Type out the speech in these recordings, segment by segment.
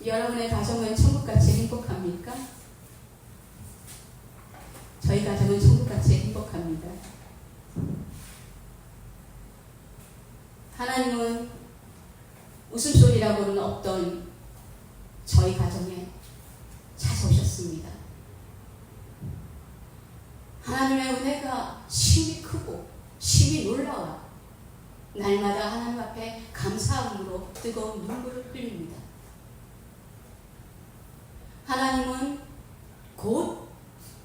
여러분의 가정은 천국같이 행복합니까? 저희 가정은 천국같이 행복합니다. 하나님은 웃음소리라고는 없던 저희 가정에 찾아오셨습니다. 하나님의 은혜가 심히 크고 심히 놀라워 날마다 하나님 앞에 감사함으로 뜨거운 눈물을 흘립니다. 하나님은 곧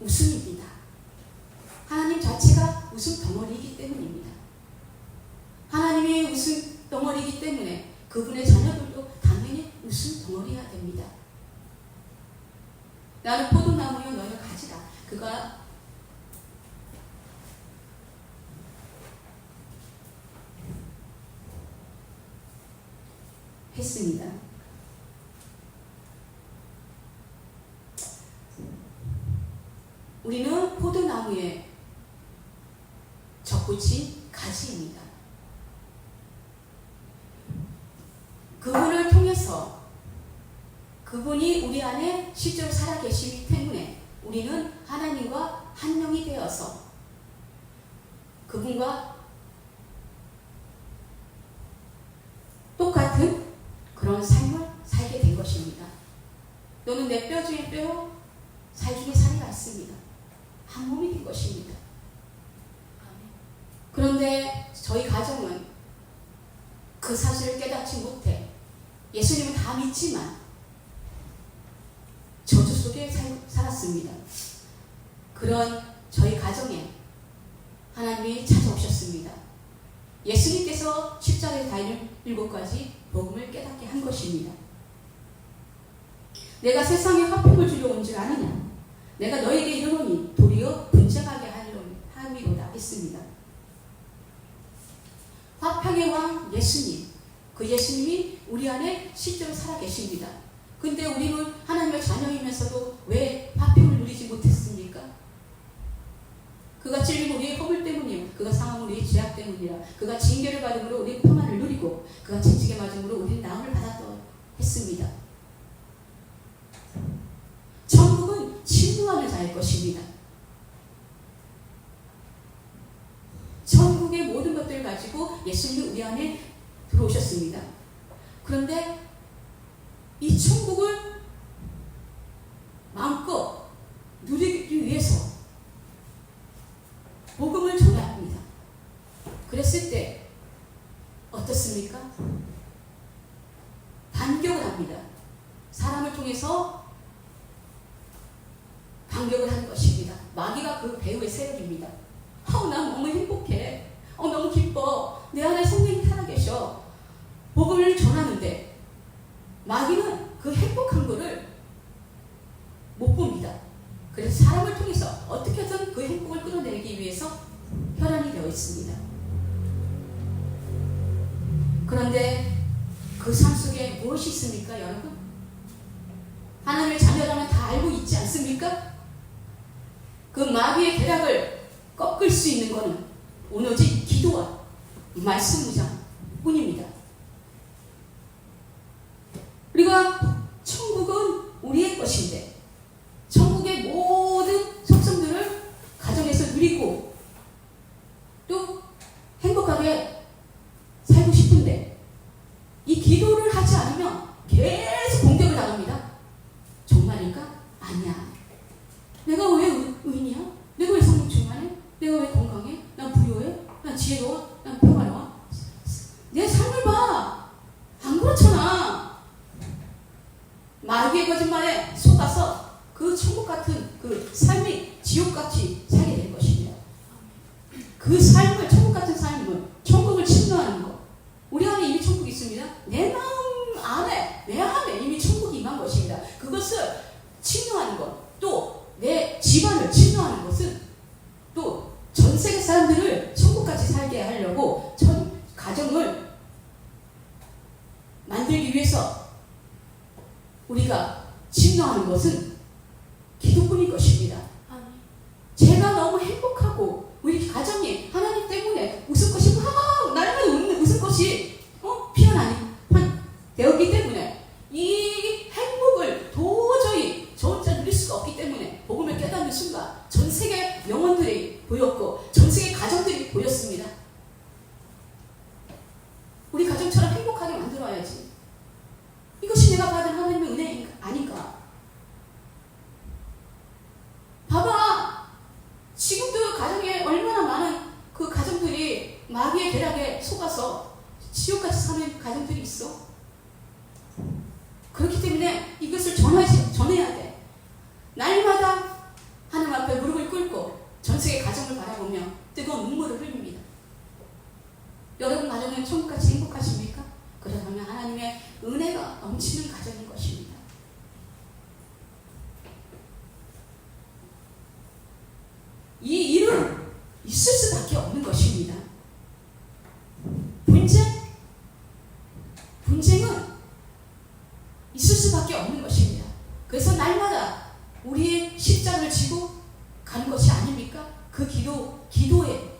웃음입니다. 하나님 자체가 웃음 덩어리이기 때문입니다. 하나님이 웃음 덩어리이기 때문에 그분의 자녀들도 당연히 웃음 덩어리여야 됩니다. 나는 포도나무여 너는 가지다. 그가 했습니다. 우리는 포도나무의 젖붙이 가지입니다. 그분을 통해서 그분이 우리 안에 실제로 살아계시기 때문에 우리는 하나님과 한 명이 되어서 그분과 똑같은 그런 삶을 살게 된 것입니다. 너는 내 뼈 중에 뼈요, 살 중에 살이 같습니다. 한 몸이 된 것입니다. 그런데 저희 가정은 그 사실을 깨닫지 못해 예수님은 다 믿지만 저주 속에 살았습니다. 그런 저희 가정에 하나님이 찾아오셨습니다. 예수님께서 십자가에 달린 7가지 복음을 깨닫게 한 것입니다. 내가 세상에 화평을 주려 온 줄 아느냐? 내가 너에게 이르노니 도리어 분쟁하게 하리로다 했습니다. 화평의 왕 예수님, 그 예수님이 우리 안에 실제로 살아계십니다. 근데 우리는 하나님의 자녀이면서도 왜 화평을 누리지 못했습니까? 그가 찔린 우리의 허물 때문이요, 그가 상한 우리의 죄악 때문이라. 그가 징계를 받음으로 우리는 평안을 누리고 그가 채찍에 맞음으로 우리는 나음을 받았다 했습니다. 천국은 진노하는 자일 것입니다. 천국의 모든 것들을 가지고 예수님이 우리 안에 들어오셨습니다. 그런데 이 천국을 마음껏 누리기 위해서 복음을 전해야 합니다. 그랬을 때 어떻습니까? 반격을 합니다. 사람을 통해서 반격을 하는 것입니다. 마귀가 그 배후의 세력입니다. 난 너무 행복해. 너무 기뻐. 내 안에 성령이 살아계셔. 복음을 전하는데 마귀는 그 행복한 거를 못 봅니다. 그래서 사람을 통해서 어떻게든 그 행복을 끌어내기 위해서 혈안이 되어 있습니다. 그런데 그 삶 속에 무엇이 있습니까, 여러분? 하나님의 자녀라면 다 알고 있지 않습니까? 그 마귀의 계략을 꺾을 수 있는 것은 오로지 기도와 말씀 무장 뿐입니다. 그리고 천국은 우리의 것인데 천국의 모든 속성들을 가정에서 누리고 또 행복하게 살고 싶은데 이 기도를 하지 않으면 계속 공격을 당합니다. 정말일까? 아니야. 내가 왜 의인이야? 내가 왜 성령 충만해? 내가 왜 건강해? 난 부유해? 난 지혜로워? 난 평화로워? 내 삶을 봐. 안 그렇잖아. 마귀의 거짓말에 속아서 그 천국 같은 그 삶이 지옥같이 살게 될 것입니다. 그 삶을, 천국 같은 삶을, 천국을 침노하는 것. 우리 안에 이미 천국이 있습니다. 내 마음 안에, 내 안에 이미 천국이 임한 것입니다. 그것을 침노하는 것, 또 내 집안을 침노하는 것은 또 전 세계 사람들을 천국같이 살게 하려고 가정을 만들기 위해서 우리가 침노하는 것은 기도뿐인 것입니다. 제가 너무 행복하고 우리 가정이 하나님 때문에 웃을 것이 막 날마다 웃을 것이 피어나니 되었기 때문에 이 보였고 전승의 가정들이 보였습니다. 우리 가정처럼 행복하게 만들어야지. 이것이 내가 받은 하나님의 은혜 아닌가? 봐봐. 지금도 가정에 얼마나 많은 그 가정들이 마귀의 계략에 속아서 지옥같이 사는 가정들이 있어. 그렇기 때문에 이것을 전해야 돼. 날마다 하나님 앞에 무릎을 꿇고 전세의 가정을 바라보며 뜨거운 눈물을 흘립니다. 여러분 가정은 천국같이 행복하십니까? 그렇다면 하나님의 은혜가 넘치는 가정인 것입니다. 이 일은 있을 수밖에 없는 것입니다. 분쟁은 있을 수밖에 없는 것입니다. 그래서 날마다 우리의 십자가를 지고 가는 것이 아닙니까? 그 기도의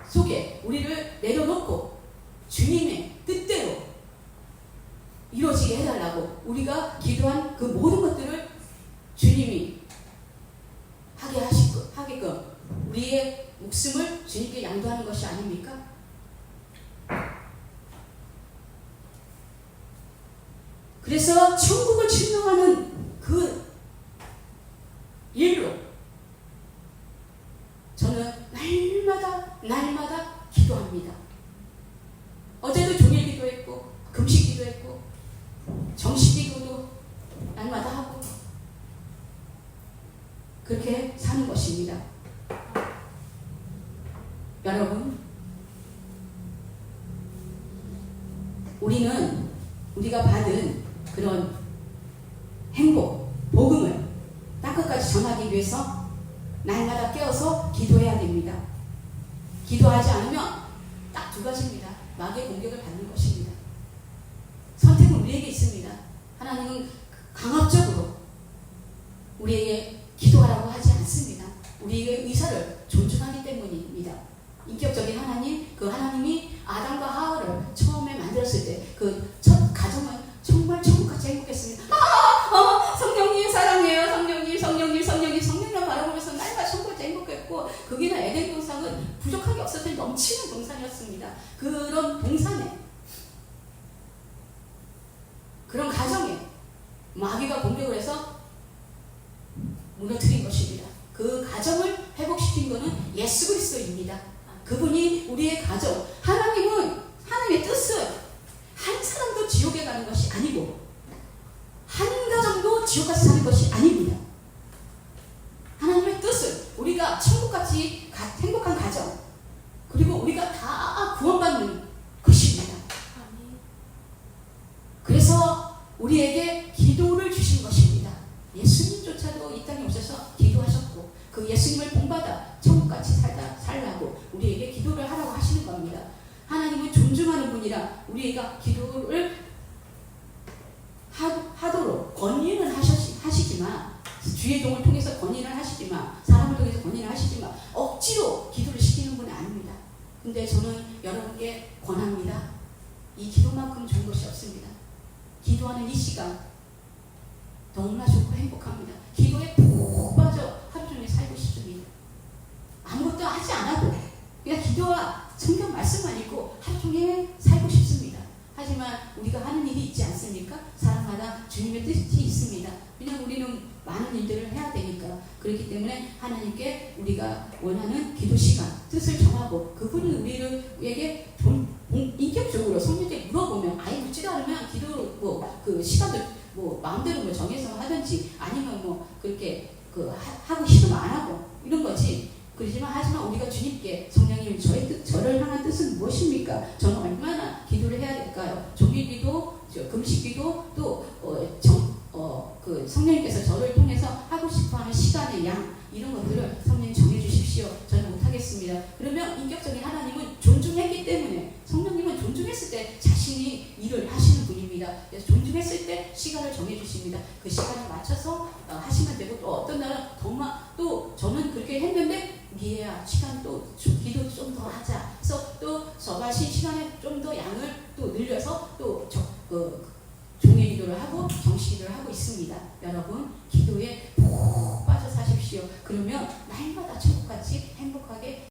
속에 우리를 내려놓고 주님의 뜻대로 이루어지게 해달라고 우리가 기도한 그 모든 것들을 주님이 하게끔 우리의 목숨을 주님께 양도하는 것이 아닙니까? 그래서 천국을 증명하는 그 일로 저는 날마다 기도합니다. 어제도 종일 기도했고 금식 기도했고 정식 기도도 날마다 하고 그렇게 사는 것입니다. 여러분, 우리가 받은 그런 행복, 복음을 땅끝까지 전하기 위해서 날마다 깨어서 기도해야 됩니다. 기도하지 않으면 딱 두 가지입니다. 마귀의 공격을 받는 것입니다. 선택은 우리에게 있습니다. 하나님은 강압적으로 우리에게 기도하라고 하지 않습니다. 우리의 의사를 존중하기 때문입니다. 인격적인 하나님, 그 하나님이 아담과 하와를 처음에 만들었을 때 그 첫 가정은 정말 천국같이 행복했습니다. 성령님 사랑해요. 성령님 바라보면서 날마다 천국같이 행복했고 거기는 에덴 동산은 부족한 게 없었을 때 넘치는 동산이었습니다. 그런 동산에 그런 가정에 마귀가 공격을 해서 무너뜨린 것입니다. 그 가정을 회복시킨 것은 예수 그리스도입니다. 그분이 우리의 가정, 하나님의 뜻은 한 사람도 지옥에 가는 것이 아니고 한 가정도 지옥같이 사는 것이 아닙니다. 하나님의 뜻은 우리가 천국같이 행복한 가정, 그리고 우리가 다 구원받는 것입니다. 그래서 우리에게 기도를 주신 것입니다. 예수님조차도 이 땅에 오셔서 기도하셨고 그 예수님을 본받아 천국같이 살라고 우리에게 기도를 하라고 하시는 겁니다. 하나님은 존중하는 분이라 우리가 기도를 하도록 권위는 하시지만 주의 종을 통해서 권위를 하시지만 사람을 통해서 권위를 하시지만 억지로 기도를 시키는 분은 아닙니다. 근데 저는 여러분께 권합니다. 이 기도만큼 좋은 것이 없습니다. 기도하는 이 시간 너무나 좋고 행복합니다. 기도에 푹 빠져 하루 종일 살고 싶습니다. 아무것도 하지 않아도 그냥 기도와 성경 말씀만 읽고 하루 종일 살고 싶습니다. 하지만 우리가 하는 일이 있지 않습니까? 사람마다 주님의 뜻이 있습니다. 그냥 우리는 많은 일들을 해야 되니까. 그렇기 때문에 하나님께 우리가 원하는 기도 시간, 뜻을 정하고 그분이 우리에게 인격적으로 성령께 물어보면 아예 묻지도 않으면 기도 그 시간을 마음대로 정해서 하든지 아니면 그렇게 하고 싶으면 안 하고 이런 거지. 하지만 우리가 주님께 성령님 저를 향한 뜻은 무엇입니까? 저는 얼마나 기도를 해야 될까요? 조기기도, 금식기도 또 그 성령님께서 저를 통해서 하고 싶어하는 시간의 양 이런 것들을 성령님 정해주십시오. 저는 못하겠습니다. 그러면 인격적인 하나님은 존중했기 때문에 성령님은 존중했을 때 자신이 일을 하시는 분입니다. 그래서 존중했을 때 시간을 정해주십니다. 그 시간에 맞춰서 하시면 되고 또 어떤 날은 정말 또 저는 그렇게 했는데 미애야 시간 또 기도 좀 더 하자. 그래서 또 저같이 시간에 좀 더 양을 또 늘려서 또 종의 기도를 하고 정식 기도를 하고 있습니다. 여러분 기도에 푹 빠져 사십시오. 그러면 날마다 천국같이 행복하게